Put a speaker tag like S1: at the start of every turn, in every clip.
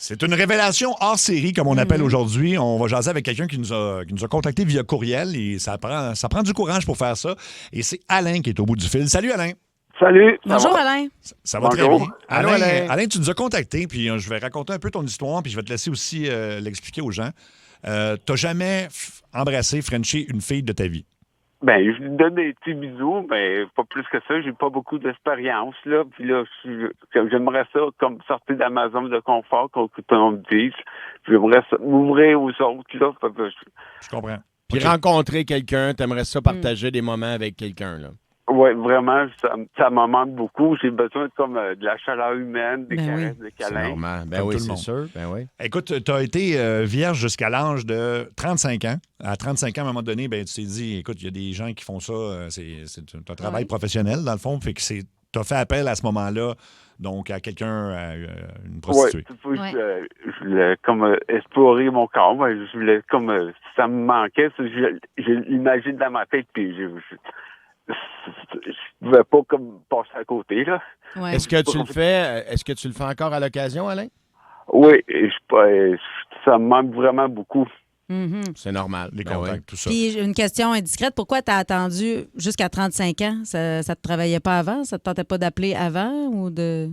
S1: C'est une révélation hors série, comme on appelle aujourd'hui. On va jaser avec quelqu'un qui nous a contacté via courriel et ça prend du courage pour faire ça. Et c'est Alain qui est au bout du fil. Salut, Alain.
S2: Salut.
S3: Bonjour, Alain.
S1: Ça va très
S2: Bonjour.
S1: bien.
S4: Allô,
S1: Alain,
S4: Alain.
S1: Tu nous as contacté, puis je vais raconter un peu ton histoire, puis je vais te laisser aussi l'expliquer aux gens. T'as jamais embrassé, frenché une fille de ta vie?
S2: Ben, je lui donne des petits bisous, mais pas plus que ça. J'ai pas beaucoup d'expérience, là. Puis là, j'aimerais ça comme sortir de ma zone de confort, qu'on me dise. J'aimerais ça m'ouvrir aux autres, là. Fait que
S1: Je comprends.
S4: Puis
S1: OK.
S4: rencontrer quelqu'un, t'aimerais ça partager des moments avec quelqu'un, là.
S2: ouais, vraiment, ça me manque beaucoup. J'ai besoin de la chaleur humaine, des
S3: Ben
S2: caresses, des
S4: C'est
S2: câlins.
S4: normal. Ben
S1: Comme
S4: oui,
S1: tout le
S4: c'est
S1: monde.
S4: sûr. Ben oui.
S1: Écoute, tu as été vierge jusqu'à l'âge de 35 ans. À 35 ans, à un moment donné, ben, tu t'es dit, écoute, il y a des gens qui font ça, c'est un travail professionnel, dans le fond. Fait que tu as fait appel à ce moment-là, donc à quelqu'un, à une
S2: Ouais,
S1: prostituée.
S2: je voulais comme explorer mon corps. Moi, je voulais comme ça me manquait. J'ai l'imagine dans ma tête, puis je pouvais pas comme passer à côté, là.
S3: Ouais.
S4: Est-ce que tu le fais? Est-ce que tu le fais encore à l'occasion, Alain?
S2: Oui, ça me manque vraiment beaucoup.
S3: Mhm.
S4: C'est normal.
S1: Les
S4: Ben oui.
S1: contacts, tout ça.
S3: Puis, une question indiscrète. Pourquoi tu as attendu jusqu'à 35 ans? Ça te travaillait pas avant? Ça te tentait pas d'appeler avant ou de...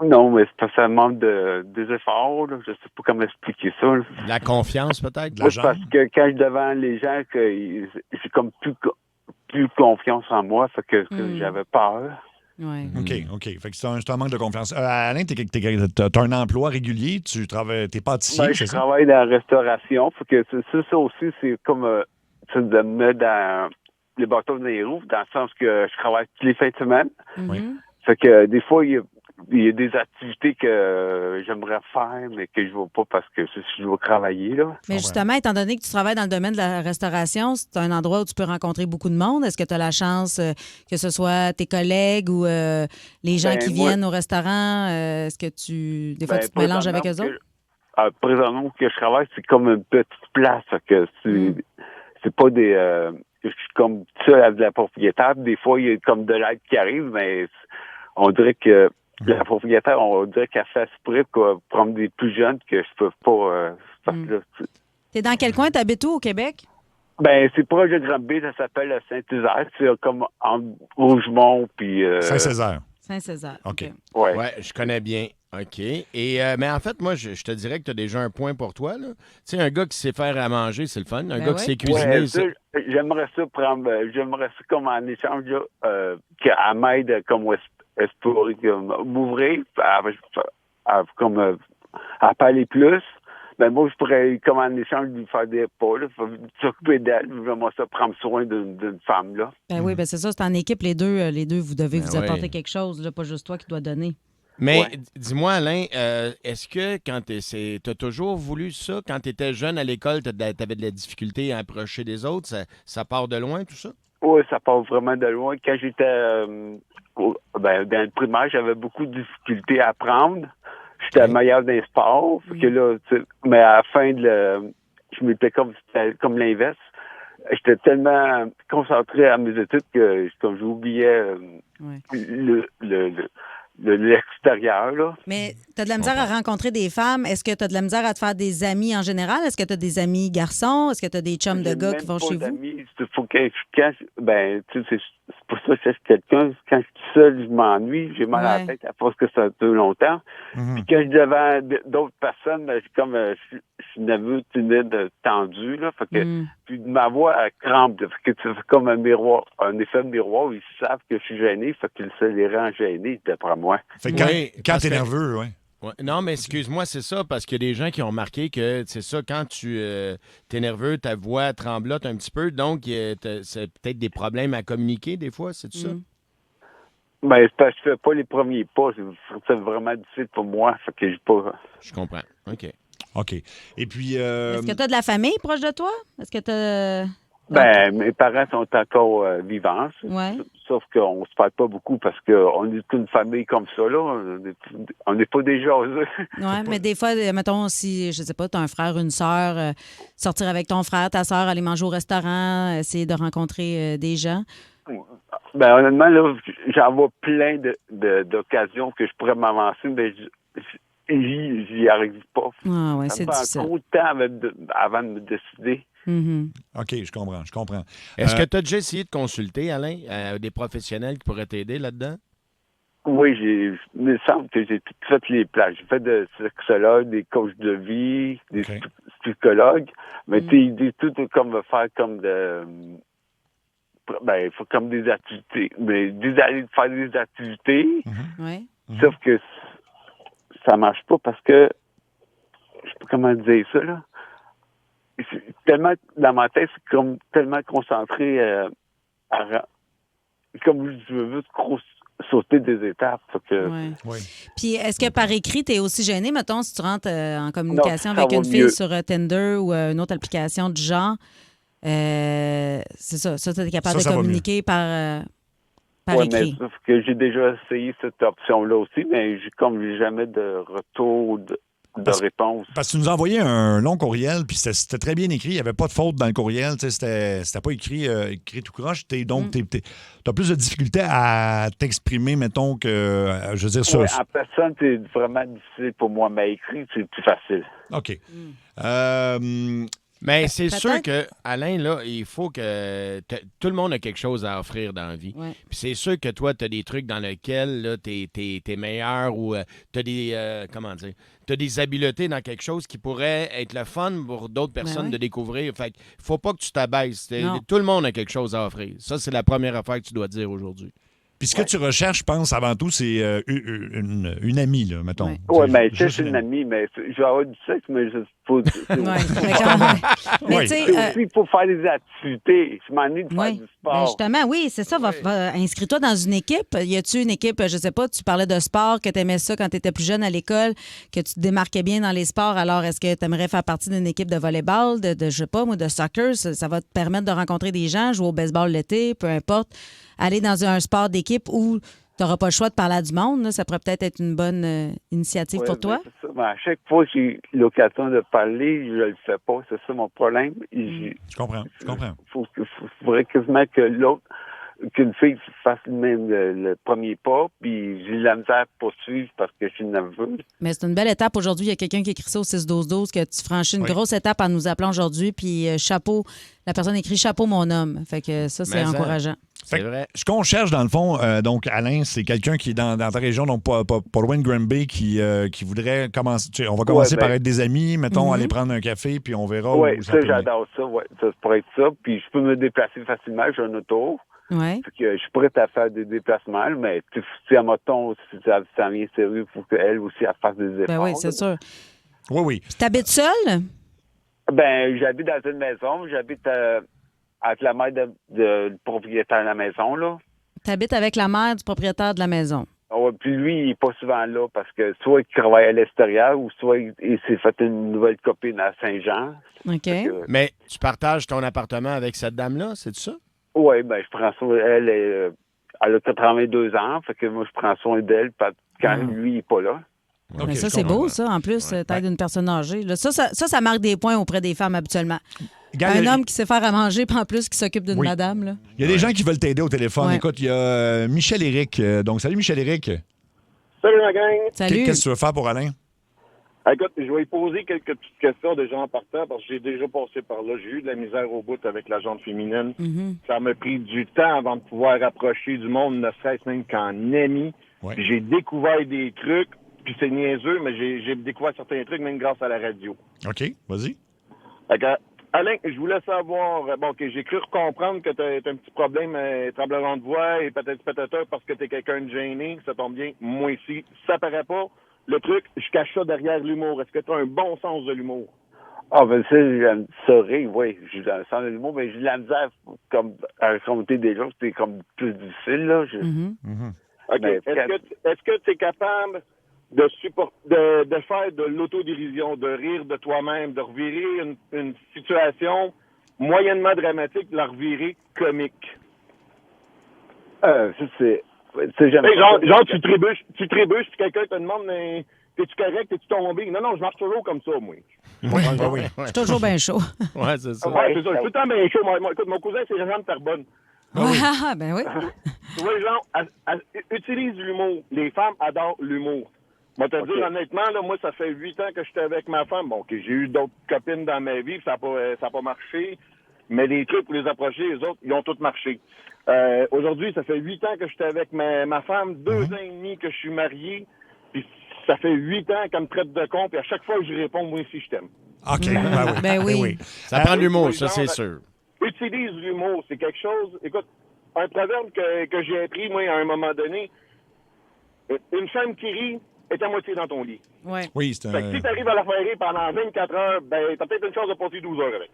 S2: Non, mais c'est parce que ça demande des efforts, là. Je sais pas comment expliquer ça, là.
S4: De la confiance, peut-être?
S1: De la
S2: Moi, c'est
S1: jambe.
S2: parce que quand je suis devant les gens, j'ai comme plus confiance en moi, fait que j'avais peur.
S3: Ouais.
S1: OK. Fait que c'est un manque de confiance. Alain, t'as un emploi régulier, t'es pâtissier,
S2: Ben,
S1: c'est
S2: je
S1: ça?
S2: travaille dans la restauration, fait que ça aussi, c'est comme ça de me mettre dans les bâtons dans les roues, dans le sens que je travaille tous les fins de semaine.
S1: Oui.
S2: Fait que des fois, il y a des activités que j'aimerais faire, mais que je ne vais pas parce que je dois travailler, là.
S3: Mais justement, étant donné que tu travailles dans le domaine de la restauration, c'est un endroit où tu peux rencontrer beaucoup de monde. Est-ce que tu as la chance que ce soit tes collègues ou les gens
S2: Ben,
S3: qui
S2: moi-
S3: viennent au restaurant? Est-ce que des fois, tu te mélanges avec eux autres?
S2: Présentement, où que je travaille, c'est comme une petite place. Fait que c'est pas des... je suis comme seul avec la propriétaire. Des fois, il y a comme de l'aide qui arrive, mais on dirait que la propriétaire, on dirait qu'elle fait exprès pour prendre des plus jeunes que je peux pas... parce que là,
S3: T'es dans quel coin? T'habites où au Québec?
S2: ben, c'est proche de Granby, ça s'appelle Saint-Hilaire. C'est comme en Rougemont, puis...
S1: Saint-Césaire.
S3: Saint-Césaire.
S1: OK.
S2: Ouais.
S4: Ouais, je connais bien. OK. Mais en fait, moi, je te dirais que tu as déjà un point pour toi, là. Tu sais, un gars qui sait faire à manger, c'est le fun. Un
S3: Ben
S4: gars
S3: ouais.
S4: qui sait cuisiner,
S2: Ouais, ça, j'aimerais ça comme en échange, là, qu'elle m'aide comme explorer, comme m'ouvrir, à parler plus. Ben moi, je pourrais, comme en échange, lui faire des pas, là, s'occuper d'elle, j'aimerais ça prendre soin d'une femme, là.
S3: Ben oui, ben c'est ça, c'est en équipe, les deux, vous devez
S4: Ben
S3: vous apporter
S4: oui.
S3: quelque chose, là, pas juste toi qui dois donner.
S4: Mais
S2: Ouais.
S4: dis-moi, Alain, est-ce que quand tu as toujours voulu ça, quand tu étais jeune à l'école, tu avais de la difficulté à approcher des autres? Ça part de loin, tout ça?
S2: Oui, ça part vraiment de loin. Quand j'étais dans le primaire, j'avais beaucoup de difficultés à apprendre. J'étais meilleur dans les sports. Fait que là, mais à la fin je m'étais comme l'inverse. J'étais tellement concentré à mes études que comme j'oubliais l'extérieur, là.
S3: Mais tu as de la misère à rencontrer des femmes. Est-ce que tu as de la misère à te faire des amis en général? Est-ce que tu as des amis garçons? Est-ce que tu as des chums de
S2: J'ai
S3: gars
S2: même
S3: qui vont
S2: pas
S3: chez vous?
S2: d'amis. Faut que c'est pour ça que je cherche quelqu'un. Quand je suis seul, je m'ennuie. J'ai mal à la
S3: Ouais.
S2: tête à force que ça dure longtemps. Puis quand je suis devant d'autres personnes, ben, je suis nerveux, timide, tendu, là. Fait que puis ma voix elle crampe. Fait que c'est comme un miroir, un effet de miroir. Ils savent que je suis gêné. Fait que ça les rend gênés, d'après moi.
S1: Fait que
S4: Oui,
S1: quand
S4: parce
S1: t'es
S4: que-
S1: nerveux, oui.
S4: Ouais. Non, mais excuse-moi, c'est ça, parce qu'il y a des gens qui ont remarqué que c'est ça, quand tu es nerveux, ta voix tremblote un petit peu, donc c'est peut-être des problèmes à communiquer des fois, c'est ça?
S2: Ben, c'est parce que je fais pas les premiers pas. C'est vraiment difficile pour moi. Fait que j'ai pas.
S4: Je comprends. OK.
S1: OK. Et puis,
S3: Est-ce que tu as de la famille proche de toi? Est-ce que tu as...
S2: Ben, mes parents sont encore vivants.
S3: Ouais.
S2: Sauf qu'on se parle pas beaucoup parce qu'on est une famille comme ça, là. On n'est pas des jaseux.
S3: Oui, mais des fois, mettons, si, je sais pas, tu as un frère, une sœur, sortir avec ton frère, ta sœur, aller manger au restaurant, essayer de rencontrer des gens.
S2: Ben, honnêtement, là, j'en vois plein d'occasions que je pourrais m'avancer, mais j'y arrive pas.
S3: Ah ouais,
S2: Ça
S3: c'est
S2: me prend
S3: difficile.
S2: trop de temps avant de me décider.
S3: Mhm.
S1: OK, je comprends.
S4: Est-ce que tu as déjà essayé de consulter, Alain, des professionnels qui pourraient t'aider là-dedans?
S2: Oui, il me semble que j'ai tout fait les plages. J'ai fait des sexologues, des coachs de vie, des
S1: OK.
S2: psychologues. Mais tu sais, ils disent tout comme faire comme il faut comme des activités. Mais d'aller faire des activités,
S3: Ouais.
S2: sauf que ça marche pas parce que, je sais pas comment dire ça, là. C'est tellement, dans ma tête, c'est comme tellement concentré comme je veux sauter des étapes. Fait que,
S3: Ouais.
S1: Oui.
S3: Puis, est-ce que par écrit, tu es aussi gêné, mettons, si tu rentres en communication
S2: Non, ça
S3: avec
S2: va
S3: une fille
S2: mieux.
S3: sur Tinder ou une autre application du genre? C'est ça. Ça, tu es capable
S1: Ça
S3: de
S1: va
S3: communiquer par
S2: ouais, mais
S3: écrit.
S2: sauf que j'ai déjà essayé cette option-là aussi, mais j'ai jamais de retour de réponse.
S1: Parce que tu nous as envoyé un long courriel, puis c'était très bien écrit. Il n'y avait pas de faute dans le courriel. Tu sais, c'était pas écrit tout croche. Donc, tu as plus de difficulté à t'exprimer, mettons, que, je veux dire, ça.
S2: Ouais, en personne, c'est vraiment difficile pour moi, mais écrit, c'est plus facile.
S1: OK. Euh,
S4: Mais c'est
S3: peut-être.
S4: sûr que, Alain, là, il faut que tout le monde a quelque chose à offrir dans la vie.
S3: Ouais.
S4: Puis c'est sûr que toi, tu as des trucs dans lesquels tu es meilleur ou tu as des t'as des habiletés dans quelque chose qui pourrait être le fun pour d'autres personnes
S3: ouais.
S4: de découvrir. Fait qu'il faut pas que tu t'abaisses.
S3: Non.
S4: Tout le monde a quelque chose à offrir. Ça, c'est la première affaire que tu dois dire aujourd'hui.
S1: Puis ce que tu recherches, je pense, avant tout, c'est une amie, là, mettons.
S3: Ouais.
S2: Oui, mais tu sais,
S1: Juste
S2: c'est une amie, mais je vais avoir du sexe, mais je faut.
S3: Ouais. Mais quand même. Mais
S1: Oui.
S3: tu sais,
S2: C'est aussi pour faire des activités. Je m'ennuie de faire
S3: oui.
S2: du
S3: Ben
S2: sport.
S3: justement, oui, c'est ça. Inscris-toi dans une équipe. Y a-tu une équipe, je sais pas, tu parlais de sport, que tu aimais ça quand tu étais plus jeune à l'école, que tu te démarquais bien dans les sports. Alors, est-ce que tu aimerais faire partie d'une équipe de volleyball, je sais pas, moi, de soccer? Ça va te permettre de rencontrer des gens, jouer au baseball l'été, peu importe. Aller dans un sport d'équipe où tu n'auras pas le choix de parler à du monde. Là. Ça pourrait peut-être être une bonne initiative
S2: Ouais,
S3: pour toi.
S2: ben, c'est ça. Mais à chaque fois que j'ai l'occasion de parler, je le fais pas. C'est ça mon problème.
S1: Je comprends.
S2: Faudrait quasiment qu'une fille fasse même le premier pas, puis j'ai de la misère à poursuivre parce que je suis nerveux.
S3: Mais c'est une belle étape aujourd'hui. Il y a quelqu'un qui écrit ça au 6-12-12 que tu franchis une grosse étape en nous appelant aujourd'hui. Puis chapeau, la personne écrit chapeau mon homme. Fait que ça, c'est
S4: Mais ça.
S3: encourageant.
S4: C'est vrai.
S1: Ce qu'on cherche, dans le fond, donc, Alain, c'est quelqu'un qui est dans ta région, donc pas loin de Granby, qui voudrait commencer. Tu sais, on va commencer par être des amis, mettons, aller prendre un café, puis on verra
S2: Oui,
S1: où
S2: ça,
S1: peut mener.
S2: j'adore ça. Ouais, ça pourrait être ça. Puis je peux me déplacer facilement. J'ai un auto.
S3: Oui.
S2: Fait que je suis prête à faire des déplacements, mais si à moton, si ça vient sérieux, il faut qu'elle aussi elle fasse des efforts.
S3: Ben oui, c'est sûr.
S1: Oui.
S3: Puis t'habites seul?
S2: Ben, j'habite dans une maison. J'habite avec la mère de propriétaire de la maison, là.
S3: T'habites avec la mère du propriétaire de la maison.
S2: Ouais, puis lui, il n'est pas souvent là parce que soit il travaille à l'extérieur ou soit il s'est fait une nouvelle copine à Saint-Jean.
S3: OK.
S4: Mais tu partages ton appartement avec cette dame-là, c'est ça?
S2: Oui, ben je prends soin. Elle a 82 ans, fait que moi, je prends soin d'elle quand lui, il n'est pas là.
S1: OK,
S3: Mais ça,
S1: je
S3: c'est
S1: comprends.
S3: beau, ça. En plus, t'aides une personne âgée. Là. Ça marque des points auprès des femmes habituellement.
S1: Regarde,
S3: Un homme qui sait faire à manger, puis en plus qui s'occupe d'une
S1: Oui.
S3: madame. Là.
S1: Il y a des gens qui veulent t'aider au téléphone.
S3: Ouais.
S1: Écoute, il y a Michel-Éric. Donc, salut Michel-Éric.
S5: Salut la gang!
S3: Salut.
S1: Qu'est-ce que tu veux faire pour Alain?
S5: Écoute, je vais y poser quelques petites questions déjà en partant parce que j'ai déjà passé par là. J'ai eu de la misère au bout avec la jante féminine. Ça m'a pris du temps avant de pouvoir approcher du monde, ne serait-ce même qu'en ami.
S1: Ouais.
S5: Puis j'ai découvert des trucs, puis c'est niaiseux, mais j'ai découvert certains trucs même grâce à la radio.
S1: OK, vas-y.
S5: Fait que, Alain, je voulais savoir, que j'ai cru comprendre que t'as un petit problème, tremblement de voix et peut-être parce que t'es quelqu'un de gêné. Ça tombe bien, moi ici, ça paraît pas. Le truc, je cache ça derrière l'humour. Est-ce que tu as un bon sens de l'humour?
S2: Ah, ben ça, j'aime ça rire, oui. J'ai dans le sens de l'humour, mais j'ai de la misère comme à raconter des choses, c'est comme plus difficile, là.
S5: OK.
S2: Mais
S5: Est-ce que tu es capable de faire de l'autodérision, de rire de toi-même, de revirer une situation moyennement dramatique, de la revirer comique?
S2: Ça, j'aime
S5: Genre, tu trébuches, puis quelqu'un te demande, mais t'es-tu correct, t'es-tu tombé? Non, je marche toujours comme ça, moi.
S1: Oui.
S3: Je suis toujours bien chaud.
S4: Ouais, c'est ça.
S5: Ouais, c'est ça. Je suis tout le temps bien chaud. Moi, écoute, mon cousin, c'est Jean de Terrebonne.
S3: Ben oui.
S5: Tu vois, genre, utilise l'humour. Les femmes adorent l'humour. Moi, te
S2: Ok.
S5: dire honnêtement, là, moi, ça fait 8 ans que j'étais avec ma femme. Bon, que j'ai eu d'autres copines dans ma vie, puis ça n'a pas marché. Mais les trucs pour les approcher, les autres, ils ont tous marché. Aujourd'hui, ça fait 8 ans que j'étais avec ma femme, 2 ans et demi que je suis marié, puis ça fait 8 ans qu'elle me traite de con, puis à chaque fois que je réponds, moi aussi, je t'aime.
S1: OK.
S3: Ben oui.
S4: Ça prend de l'humour,
S5: oui,
S4: ça,
S5: genre,
S4: c'est sûr.
S5: Utilise l'humour, c'est quelque chose... Écoute, un proverbe que j'ai appris, moi, à un moment donné, une femme qui rit est à moitié dans ton lit.
S3: Ouais.
S1: Oui, c'est
S5: Fait que si t'arrives à la faire rire pendant 24 heures, ben, t'as peut-être une chance de passer 12 heures avec.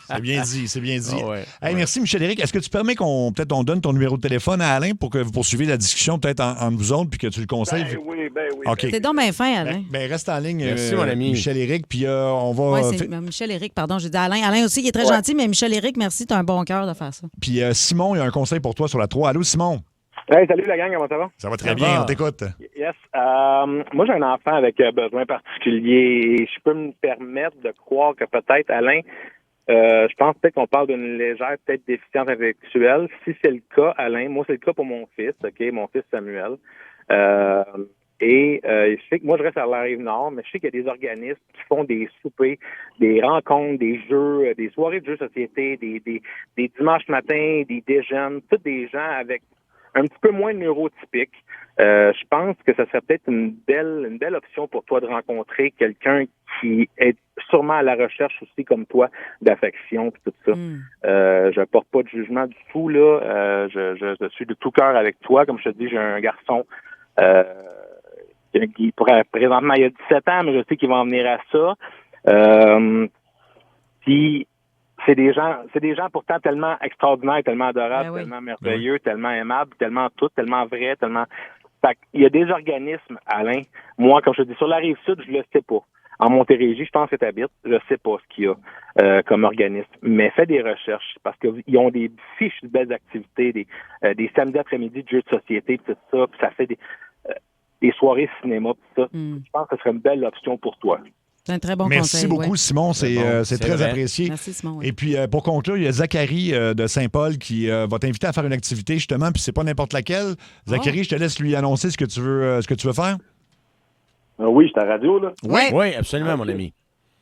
S1: c'est bien dit, c'est bien dit.
S4: Ah ouais,
S1: Hey,
S4: ouais.
S1: merci, Michel-Éric. Est-ce que tu permets qu'on peut-être on donne ton numéro de téléphone à Alain pour que vous poursuiviez la discussion peut-être entre vous autres puis que tu le conseilles?
S5: Ben oui.
S1: OK.
S3: T'es donc bien fin, Alain.
S1: Ben, reste en ligne,
S4: Merci, mon ami.
S1: Michel-Éric, puis on va...
S3: Oui, c'est Michel-Éric, pardon. J'ai dit Alain. Alain aussi, qui est très gentil, mais Michel-Éric, merci, t'as un bon cœur de faire ça.
S1: Puis Simon, il y a un conseil pour toi sur la 3. Allô, Simon?
S2: Hey, salut la gang, comment ça va?
S1: Ça va très
S4: Ça
S1: bien,
S4: va.
S1: on t'écoute.
S2: Yes. Moi, j'ai un enfant avec besoins particuliers et je peux me permettre de croire que peut-être, Alain, je pense peut-être qu'on parle d'une légère peut-être déficience intellectuelle. Si c'est le cas, Alain, moi, c'est le cas pour mon fils, OK, mon fils Samuel. Je sais que moi, je reste à la Rive-Nord, mais je sais qu'il y a des organismes qui font des soupers, des rencontres, des jeux, des soirées de jeux de société, des dimanches matins, des déjeunes, tous des gens avec un petit peu moins neurotypiques. Je pense que ça serait peut-être une belle option pour toi de rencontrer quelqu'un qui est sûrement à la recherche aussi, comme toi, d'affection et tout ça. Je porte pas de jugement du tout, là. Je suis de tout cœur avec toi. Comme je te dis, j'ai un garçon qui présentement, il a 17 ans, mais je sais qu'il va en venir à ça. Puis, c'est des gens pourtant tellement extraordinaires, tellement adorables,
S3: Ben oui.
S2: tellement merveilleux, tellement aimables, tellement tout, tellement vrai, tellement... Fait qu'il y a des organismes, Alain. Moi, comme je te dis, sur la Rive-Sud, je le sais pas. En Montérégie, je pense que tu habites, je sais pas ce qu'il y a comme organisme. Mais fais des recherches, parce qu'ils ont des fiches de belles activités, des samedis après-midi de jeux de société, tout ça, puis ça fait des soirées cinéma, tout ça. Je pense que ce serait une belle option pour toi.
S3: C'est un très bon
S1: Merci
S3: conseil.
S1: beaucoup,
S3: ouais.
S1: Simon.
S4: C'est bon,
S1: C'est
S4: c'est
S1: très
S4: vrai.
S1: apprécié.
S3: Merci, Simon. ouais.
S1: Et puis, pour conclure, il y a Zachary de Saint-Paul qui va t'inviter à faire une activité, justement, puis c'est pas n'importe laquelle. Zachary, je te laisse lui annoncer ce que tu veux faire.
S6: Oui, j'étais à la radio, là.
S3: Ouais.
S4: Oui, absolument,
S6: Ok.
S4: mon ami.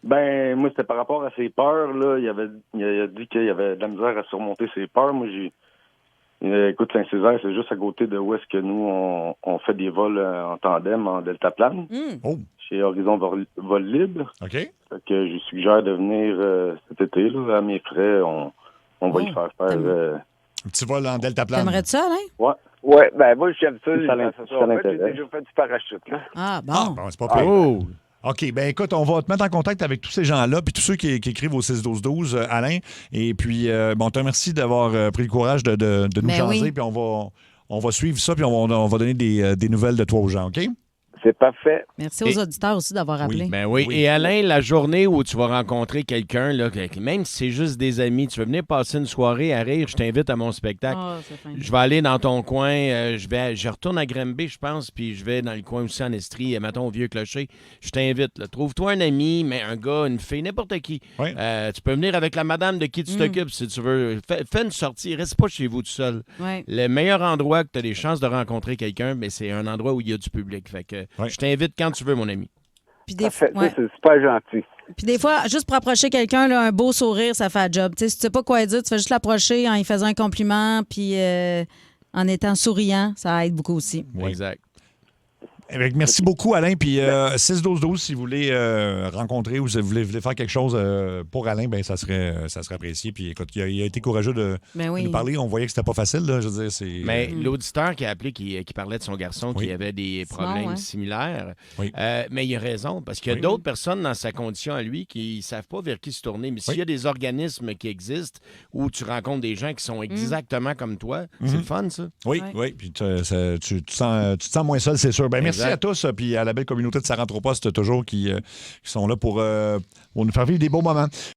S6: Ben, moi, c'était par rapport à ses peurs, là. Il a dit qu'il y avait de la misère à surmonter ses peurs. Moi, écoute, Saint-Césaire, c'est juste à côté de où est-ce que nous, on fait des vols en tandem, en deltaplane,
S1: Oh,
S6: chez Horizon Vol Libre.
S1: OK.
S6: Fait que je lui suggère de venir cet été, là, à mes frais. On va y faire
S1: Un petit vol en deltaplane.
S3: T'aimerais-tu ça, Alain?
S2: Ouais, ben moi, j'aime ça.
S6: Ça l'intéresse.
S2: J'ai déjà fait du parachute, là.
S3: Ah, bon.
S1: Ah, bon, c'est pas pire.
S4: Oh!
S1: OK, ben écoute, on va te mettre en contact avec tous ces gens-là, puis tous ceux qui écrivent au 6-12-12, Alain. Et puis, on te remercie d'avoir pris le courage de nous
S3: Ben
S1: jaser,
S3: oui.
S1: puis on va suivre ça, puis on va donner des nouvelles de toi aux gens, OK?
S2: C'est parfait.
S3: Merci aux auditeurs aussi d'avoir appelé.
S4: Ben oui. Et Alain, la journée où tu vas rencontrer quelqu'un, là, même si c'est juste des amis, tu veux venir passer une soirée à rire, je t'invite à mon spectacle.
S3: Ah, c'est fin.
S4: Je vais aller dans ton coin, je retourne à Granby, je pense, puis je vais dans le coin aussi en Estrie, mettons au Vieux-Clocher. Je t'invite. Là. Trouve-toi un ami, mais un gars, une fille, n'importe qui.
S1: Oui.
S4: Tu peux venir avec la madame de qui tu t'occupes si tu veux. Fais une sortie, reste pas chez vous tout seul.
S3: Ouais.
S4: Le meilleur endroit que tu as des chances de rencontrer quelqu'un, mais c'est un endroit où il y a du public. Fait que
S1: Ouais.
S4: je t'invite quand tu veux, mon ami.
S3: Puis des fois,
S2: Parfait. Ça, c'est super gentil.
S3: Puis des fois, juste pour approcher quelqu'un, là, un beau sourire, ça fait un job. Tu sais, si tu sais pas quoi dire, tu fais juste l'approcher en lui faisant un compliment, puis en étant souriant, ça aide beaucoup aussi.
S1: Oui.
S4: Exact.
S1: Merci beaucoup, Alain. Puis 6-12-12, si vous voulez rencontrer ou si vous voulez faire quelque chose pour Alain, ben ça serait apprécié. Puis écoute, il a été courageux de
S3: Ben oui.
S1: nous parler. On voyait que c'était pas facile. Là, je veux dire, c'est...
S4: Mais l'auditeur qui a appelé, qui parlait de son garçon
S1: Oui.
S4: qui avait des
S3: Simon,
S4: problèmes
S3: ouais.
S4: similaires,
S1: Oui.
S4: mais il a raison, parce qu'il y a
S1: Oui.
S4: d'autres personnes dans sa condition à lui qui ne savent pas vers qui se tourner. Mais s'il y a des organismes qui existent où tu rencontres des gens qui sont exactement comme toi, c'est le fun, ça.
S1: Oui,
S3: Ouais.
S1: oui. Puis tu te sens moins seul, c'est sûr. Ben, merci
S4: Exact.
S1: à tous. Puis à la belle communauté de Sarantropost, toujours qui sont là pour nous faire vivre des beaux moments.